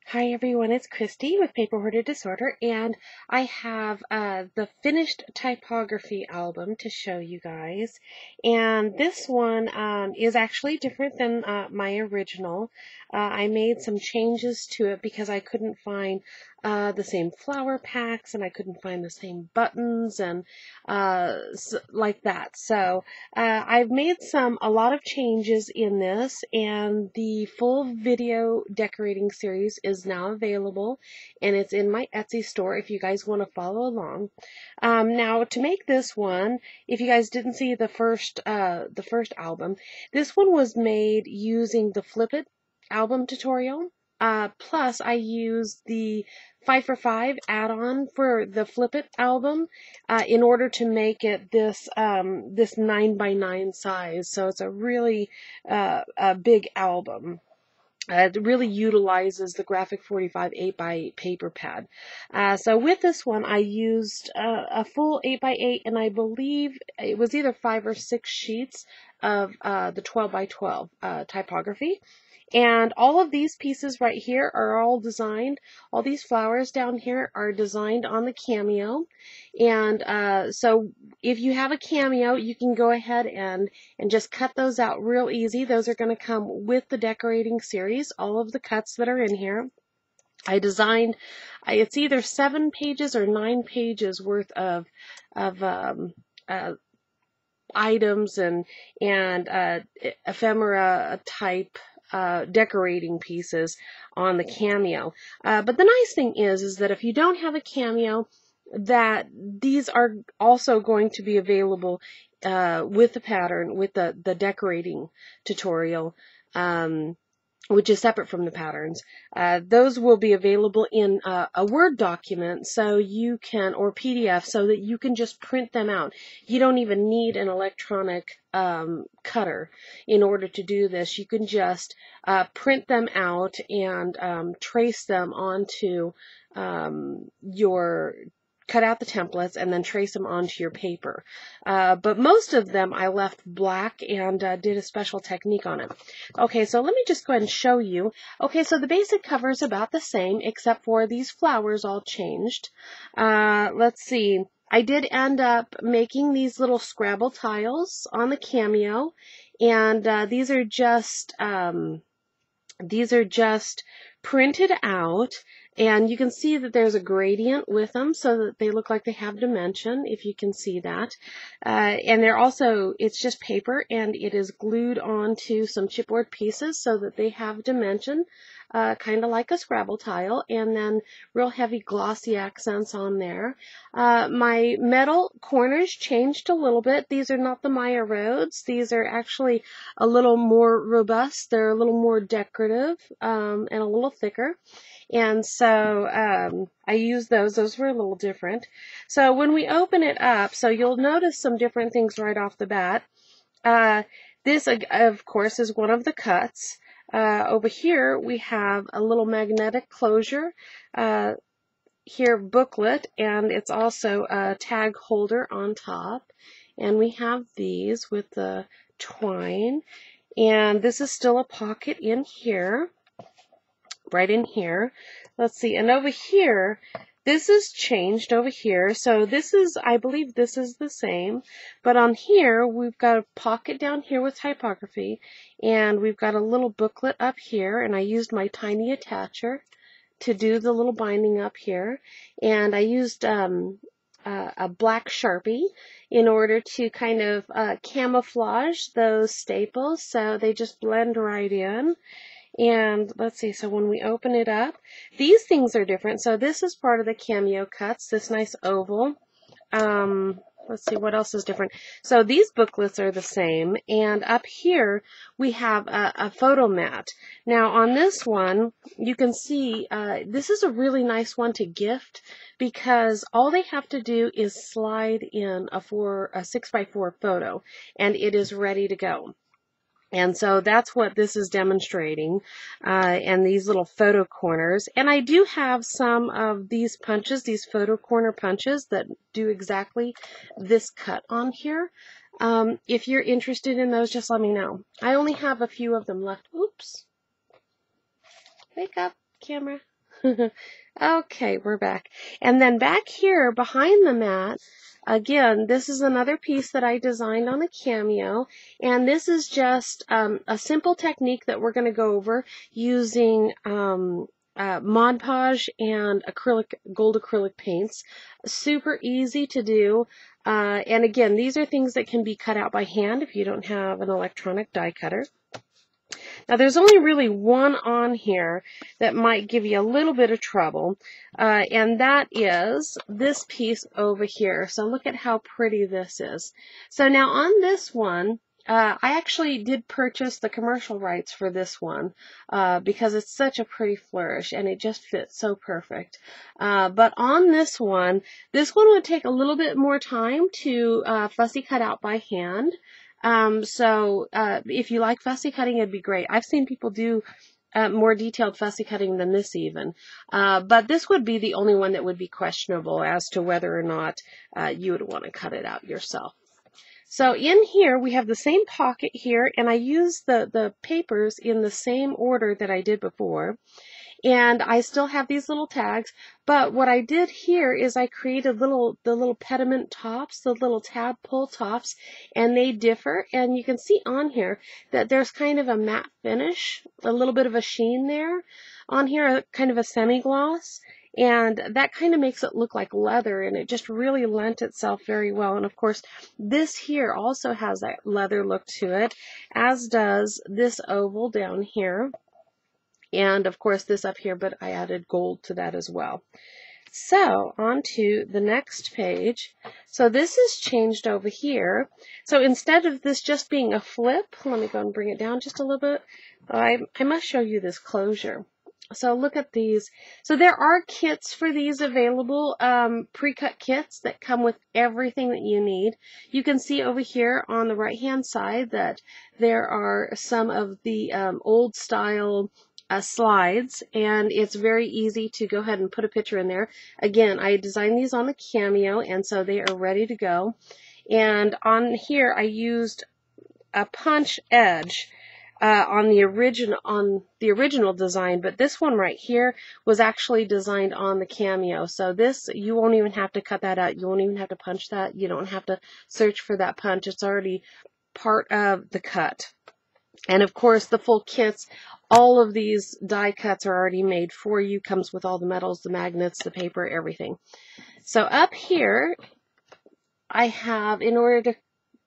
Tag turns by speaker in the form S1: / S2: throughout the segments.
S1: Hi everyone, it's Christy with Paper Hoarder Disorder, and I have the finished typography album to show you guys. And this one is actually different than my original. I made some changes to it because I couldn't find the same flower packs, and I couldn't find the same buttons and like that. So I've made a lot of changes in this, and the full video decorating series is now available, and it's in my Etsy store if you guys want to follow along. Now, to make this one, if you guys didn't see the first album, this one was made using the Flip It album tutorial. Plus, I used the 5 for 5 add-on for the Flip It album in order to make it this 9x9 size. So it's a really a big album. It really utilizes the Graphic 45 8x8 paper pad. So with this one, I used a full 8x8, and I believe it was either 5 or 6 sheets of the 12x12 typography. And all of these pieces right here are all designed, all these flowers down here are designed on the Cameo. And so if you have a Cameo, you can go ahead and just cut those out real easy. Those are going to come with the decorating series, all of the cuts that are in here. I designed, it's either 7 pages or 9 pages worth of items and ephemera type decorating pieces on the Cameo. But the nice thing is that if you don't have a Cameo, that these are also going to be available with the pattern, with the decorating tutorial, which is separate from the patterns. Those will be available in a Word document, so you can, or PDF, so that you can just print them out. You don't even need an electronic cutter in order to do this. You can just print them out and trace them onto cut out the templates and then trace them onto your paper. But most of them I left black and did a special technique on it. Okay, so let me just go ahead and show you. Okay, so the basic cover is about the same, except for these flowers all changed. Let's see. I did end up making these little Scrabble tiles on the Cameo, and these are just printed out, and you can see that there's a gradient with them so that they look like they have dimension, if you can see that. And they're also, it's just paper, and it is glued onto some chipboard pieces so that they have dimension, kind of like a Scrabble tile, and then real heavy glossy accents on there. My metal corners changed a little bit. These are not the Maya Rhodes. These are actually a little more robust. They're a little more decorative and a little thicker. And so I used those. Those were a little different. So when we open it up, so you'll notice some different things right off the bat. This, of course, is one of the cuts. Over here, we have a little magnetic closure. Here, booklet, and it's also a tag holder on top. And we have these with the twine. And this is still a pocket in here. Right in here. Let's see, and over here, this is changed over here. So this is, I believe this is the same, but on here, we've got a pocket down here with typography, and we've got a little booklet up here, and I used my tiny attacher to do the little binding up here, and I used a black Sharpie in order to kind of camouflage those staples so they just blend right in. And let's see, so when we open it up, these things are different. So this is part of the Cameo cuts, this nice oval. Let's see, what else is different? So these booklets are the same, and up here we have a Fotomat. Now on this one, you can see this is a really nice one to gift because all they have to do is slide in a 6x4 photo, and it is ready to go. And so that's what this is demonstrating, and these little photo corners. And I do have some of these punches, these photo corner punches that do exactly this cut on here. If you're interested in those, just let me know. I only have a few of them left. Oops. Wake up, camera. Okay, we're back. And then back here behind the mat, again, this is another piece that I designed on a Cameo. And this is just a simple technique that we're going to go over using Mod Podge and gold acrylic paints. Super easy to do. And again, these are things that can be cut out by hand if you don't have an electronic die cutter. Now, there's only really one on here that might give you a little bit of trouble, and that is this piece over here. So look at how pretty this is. So now on this one, I actually did purchase the commercial rights for this one because it's such a pretty flourish and it just fits so perfect. But on this one would take a little bit more time to fussy cut out by hand. So if you like fussy cutting, it'd be great. I've seen people do more detailed fussy cutting than this even. But this would be the only one that would be questionable as to whether or not you would want to cut it out yourself. So in here, we have the same pocket here, and I used the papers in the same order that I did before. And I still have these little tags, but what I did here is I created the little pediment tops, the little tab pull tops, and they differ. And you can see on here that there's kind of a matte finish, a little bit of a sheen there. On here, kind of a semi-gloss. And that kind of makes it look like leather, and it just really lent itself very well. And of course, this here also has that leather look to it, as does this oval down here. And of course this up here, but I added gold to that as well. So on to the next page. So this is changed over here. So instead of this just being a flip, let me go and bring it down just a little bit. I must show you this closure. So look at these. So there are kits for these available, pre-cut kits that come with everything that you need. You can see over here on the right-hand side that there are some of the old style slides, and it's very easy to go ahead and put a picture in there. Again, I designed these on a Cameo, and so they are ready to go. And on here, I used a punch edge on the original design, but this one right here was actually designed on the Cameo. So this, you won't even have to cut that out. You won't even have to punch that. You don't have to search for that punch. It's already part of the cut. And of course, the full kits, all of these die cuts are already made for you. Comes with all the metals, the magnets, the paper, everything. So up here, I have, in order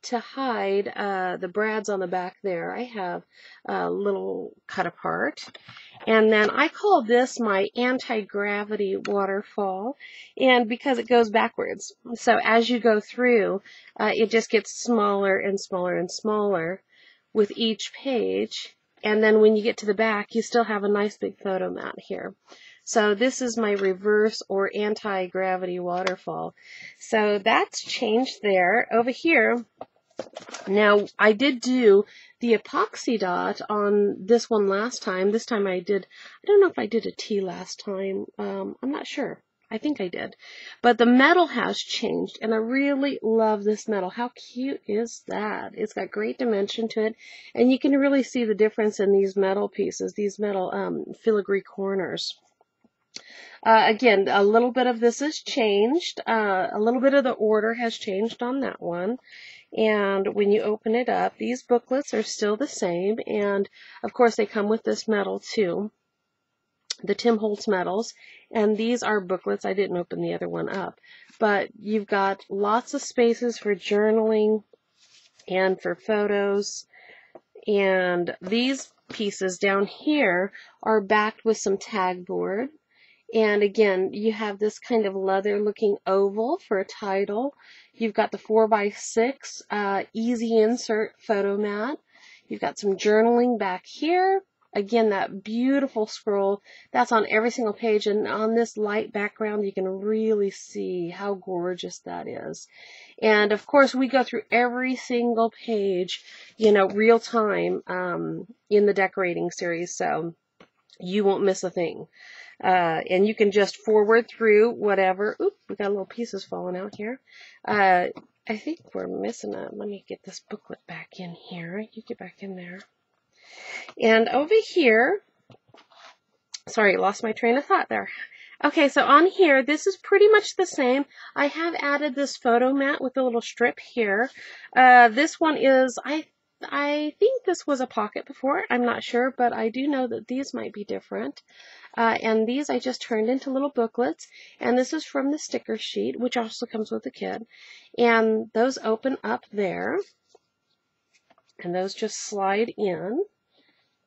S1: to hide the brads on the back there, I have a little cut apart. And then I call this my anti-gravity waterfall, and because it goes backwards. So as you go through, it just gets smaller and smaller and smaller with each page, and then when you get to the back, you still have a nice big Fotomat here. So this is my reverse or anti-gravity waterfall. So that's changed there. Over here, now I did do the epoxy dot on this one last time. This time I don't know if I did a T last time. I'm not sure. I think I did. But the metal has changed, and I really love this metal. How cute is that? It's got great dimension to it, and you can really see the difference in these metal pieces, these metal filigree corners. Again, a little bit of this has changed. A little bit of the order has changed on that one. And when you open it up, these booklets are still the same, and of course they come with this metal too. The Holtz Metals, and these are booklets. I didn't open the other one up, but you've got lots of spaces for journaling and for photos, and these pieces down here are backed with some tag board, and again you have this kind of leather looking oval for a title. You've got the 4x6 easy insert Fotomat. You've got some journaling back here. Again, that beautiful scroll, that's on every single page, and on this light background, you can really see how gorgeous that is. And of course, we go through every single page, real time in the decorating series, so you won't miss a thing. And you can just forward through whatever. Oop, we got little pieces falling out here. I think we're missing let me get this booklet back in here. You get back in there. And over here, Sorry, lost my train of thought there. Okay, so on here, this is pretty much the same. I have added this Fotomat with a little strip here. This one is, I think this was a pocket before. I'm not sure, but I do know that these might be different. And these I just turned into little booklets. And this is from the sticker sheet, which also comes with the kit. And those open up there. And those just slide in.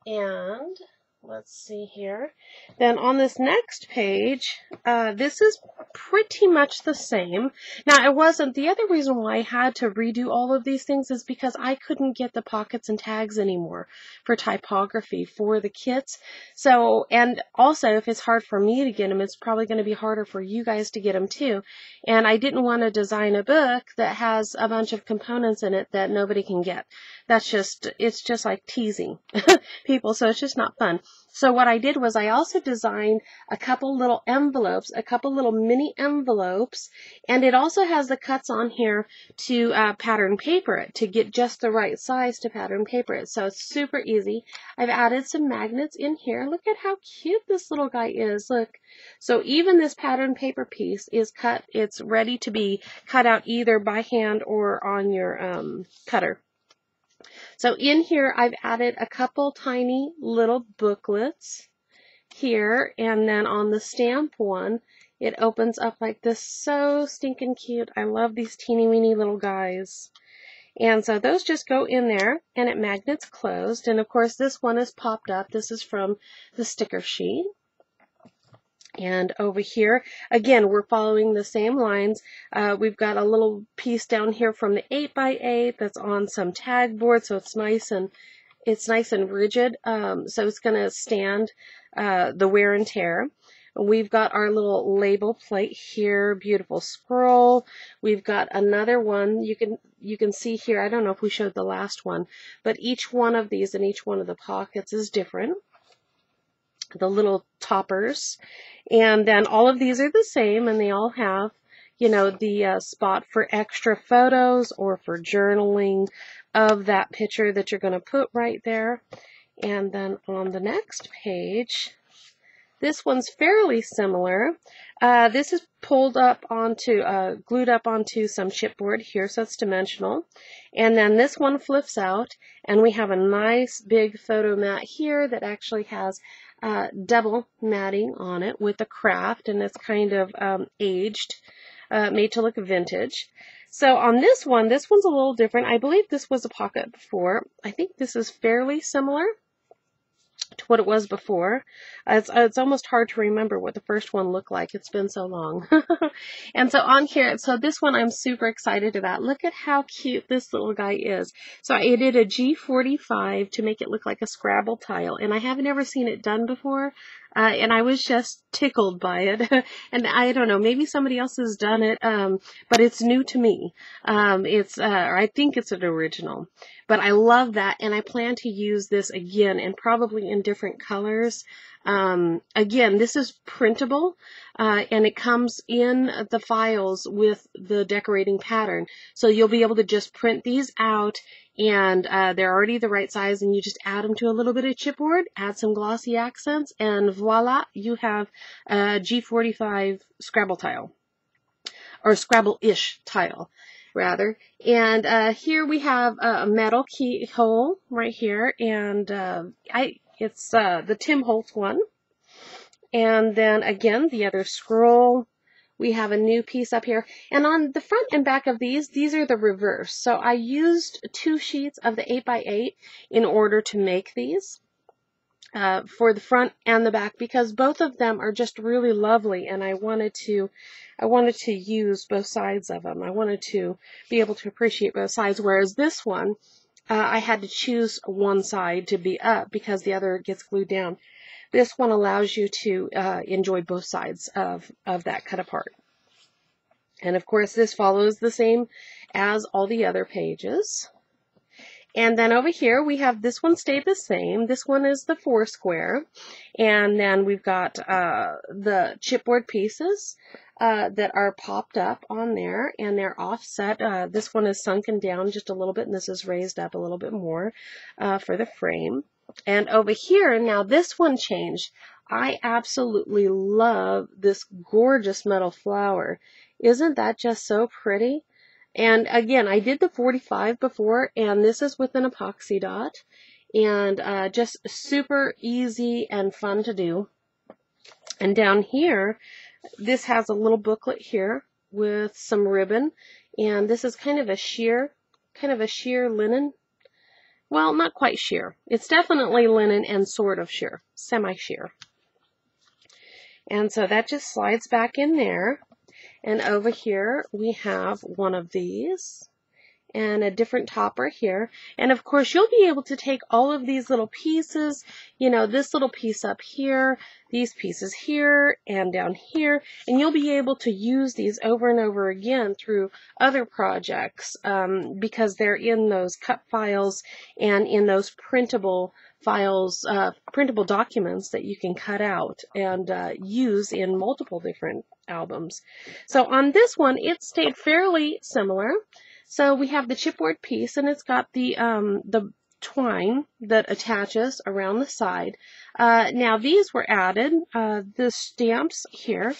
S1: And let's see here. Then on this next page, this is pretty much the same. Now, it wasn't, the other reason why I had to redo all of these things is because I couldn't get the pockets and tags anymore for typography for the kits. So, and also if it's hard for me to get them, it's probably going to be harder for you guys to get them too. And I didn't want to design a book that has a bunch of components in it that nobody can get. That's just, it's just like teasing people, so it's just not fun. So what I did was I also designed a couple little envelopes, a couple little mini envelopes, and it also has the cuts on here to pattern paper it, to get just the right size to pattern paper it. So it's super easy. I've added some magnets in here. Look at how cute this little guy is. Look. So even this pattern paper piece is cut. It's ready to be cut out either by hand or on your cutter. So in here, I've added a couple tiny little booklets here, and then on the stamp one, it opens up like this. So stinking cute. I love these teeny weeny little guys. And so those just go in there, and it magnets closed. And of course, this one is popped up. This is from the sticker sheet. And over here, again, we're following the same lines. We've got a little piece down here from the 8x8 that's on some tag board, so it's nice and rigid. So it's going to stand the wear and tear. We've got our little label plate here, beautiful scroll. We've got another one. You can see here. I don't know if we showed the last one, but each one of these and each one of the pockets is different. The little toppers, and then all of these are the same, and they all have, you know, the spot for extra photos or for journaling of that picture that you're going to put right there. And then on the next page, this one's fairly similar. This is pulled up onto, glued up onto some chipboard here, so it's dimensional. And then this one flips out, and we have a nice big photo mat here that actually has double matting on it with a craft, and it's kind of aged, made to look vintage. So on this one's a little different. I believe this was a pocket before. I think this is fairly similar to what it was before. It's almost hard to remember what the first one looked like. It's been so long. And so on here, so this one I'm super excited about. Look at how cute this little guy is. So I did a G45 to make it look like a Scrabble tile, and I haven't ever seen it done before. And I was just tickled by it. And I don't know, maybe somebody else has done it, but it's new to me. Or I think it's an original. But I love that, and I plan to use this again, and probably in different colors. Again, this is printable, and it comes in the files with the decorating pattern. So you'll be able to just print these out, and they're already the right size, and you just add them to a little bit of chipboard, add some glossy accents, and voila, you have a G45 Scrabble tile, or Scrabble-ish tile, rather. And here we have a metal keyhole right here, and it's the Tim Holtz one. And then again, the other scroll. We have a new piece up here. And on the front and back of these are the reverse. So I used 2 sheets of the 8x8 in order to make these for the front and the back, because both of them are just really lovely, and I wanted to use both sides of them. I wanted to be able to appreciate both sides, whereas this one, I had to choose one side to be up because the other gets glued down. This one allows you to enjoy both sides of that cut apart. And of course, this follows the same as all the other pages. And then over here, we have this one stayed the same. This one is the 4 square. And then we've got the chipboard pieces that are popped up on there, and they're offset. This one is sunken down just a little bit, and this is raised up a little bit more for the frame. And over here, now this one changed. I absolutely love this gorgeous metal flower. Isn't that just so pretty? And again, I did the 45 before, and this is with an epoxy dot, and just super easy and fun to do. And down here, this has a little booklet here with some ribbon, and this is kind of a sheer linen. Well, not quite sheer. It's definitely linen and sort of sheer, semi-sheer. And so that just slides back in there. And over here we have one of these and a different topper here. And of course you'll be able to take all of these little pieces, you know, this little piece up here, these pieces here and down here, and you'll be able to use these over and over again through other projects because they're in those cut files and in those printable files, printable documents that you can cut out and use in multiple different albums. So on this one, it stayed fairly similar. So we have the chipboard piece, and it's got the twine that attaches around the side. Now these were added, the stamps here,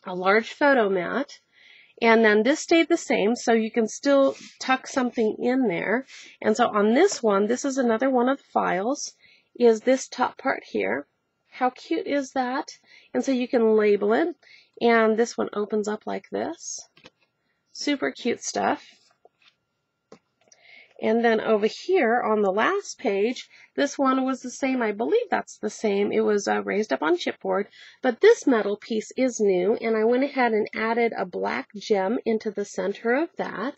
S1: a large Fotomat, and then this stayed the same, so you can still tuck something in there. And so on this one, this is another one of the files, is this top part here. How cute is that? And so you can label it, and this one opens up like this. Super cute stuff. And then over here on the last page, this one was the same. I believe that's the same. It was raised up on chipboard, but this metal piece is new, and I went ahead and added a black gem into the center of that.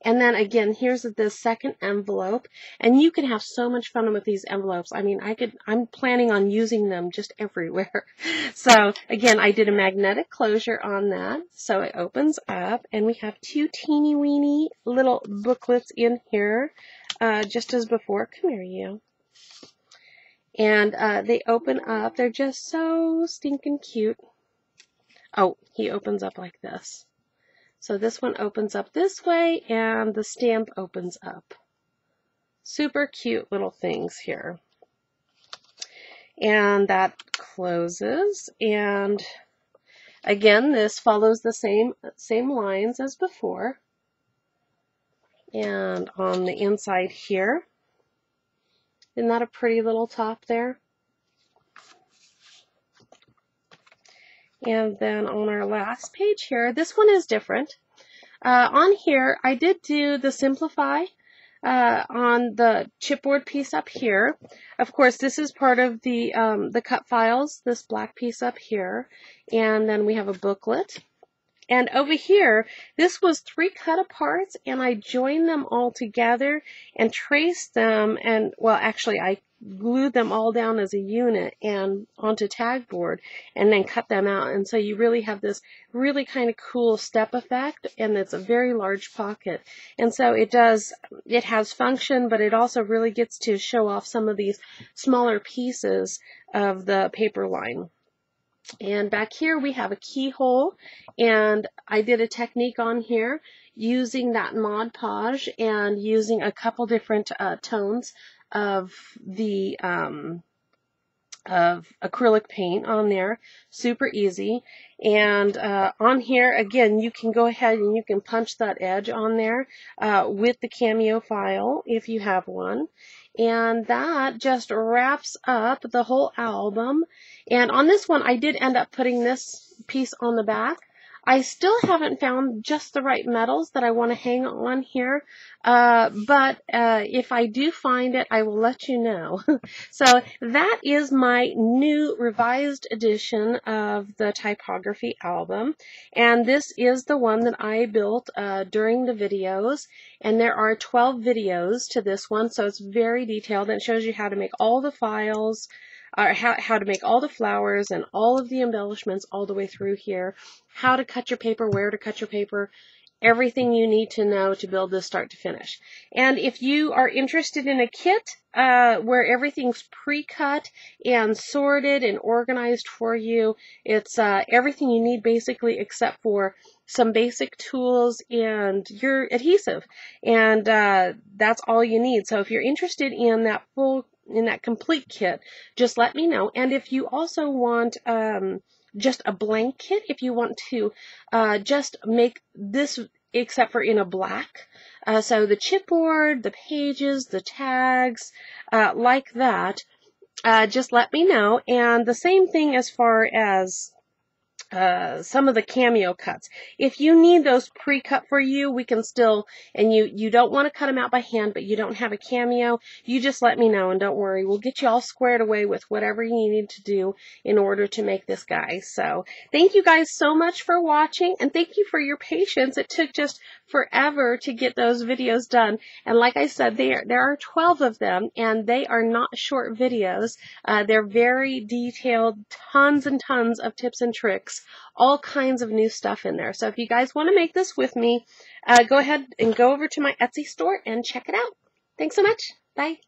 S1: And then again, here's this second envelope, and you can have so much fun with these envelopes. I mean, I'm planning on using them just everywhere. So again, I did a magnetic closure on that, so it opens up, and we have two teeny weeny little booklets in here, just as before. Come here, you. And they open up. They're just so stinking cute. Oh, he opens up like this. So this one opens up this way, and the stamp opens up. Super cute little things here. And that closes, and again, this follows the same lines as before. And on the inside here, isn't that a pretty little top there? And then on our last page here, this one is different. On here, I did do the Simplify on the chipboard piece up here. Of course, this is part of the cut files, this black piece up here. And then we have a booklet. And over here, this was 3 cut aparts, and I joined them all together and traced them, and, well, actually, I glued them all down as a unit and onto tag board and then cut them out. And so you really have this really kind of cool step effect, and it's a very large pocket. And so it has function, but it also really gets to show off some of these smaller pieces of the paper line. And back here we have a keyhole, and I did a technique on here using that Mod Podge and using a couple different tones of the of acrylic paint on there. Super easy. And on here again, you can go ahead and you can punch that edge on there with the Cameo file if you have one. And that just wraps up the whole album. And on this one, I did end up putting this piece on the back. I still haven't found just the right metals that I want to hang on here, but if I do find it, I will let you know. So that is my new revised edition of the Typography album, and this is the one that I built during the videos, and there are 12 videos to this one, so it's very detailed, and it shows you how to make all the files, or how to make all the flowers and all of the embellishments all the way through here, how to cut your paper, where to cut your paper, everything you need to know to build this start to finish. And if you are interested in a kit where everything's pre-cut and sorted and organized for you, it's everything you need basically except for some basic tools and your adhesive. And that's all you need. So if you're interested in that full complete kit, just let me know. And if you also want just a blank kit, if you want to just make this except for in a black, so the chipboard, the pages, the tags, like that, just let me know. And the same thing as far as some of the cameo cuts. If you need those pre-cut for you, we can still, and you don't want to cut them out by hand, but you don't have a cameo, you just let me know, and don't worry, we'll get you all squared away with whatever you need to do in order to make this guy. So thank you guys so much for watching, and thank you for your patience. It took just forever to get those videos done, and like I said, there are 12 of them, and they are not short videos. They're very detailed, tons and tons of tips and tricks, all kinds of new stuff in there. So if you guys want to make this with me, go ahead and go over to my Etsy store and check it out. Thanks so much. Bye.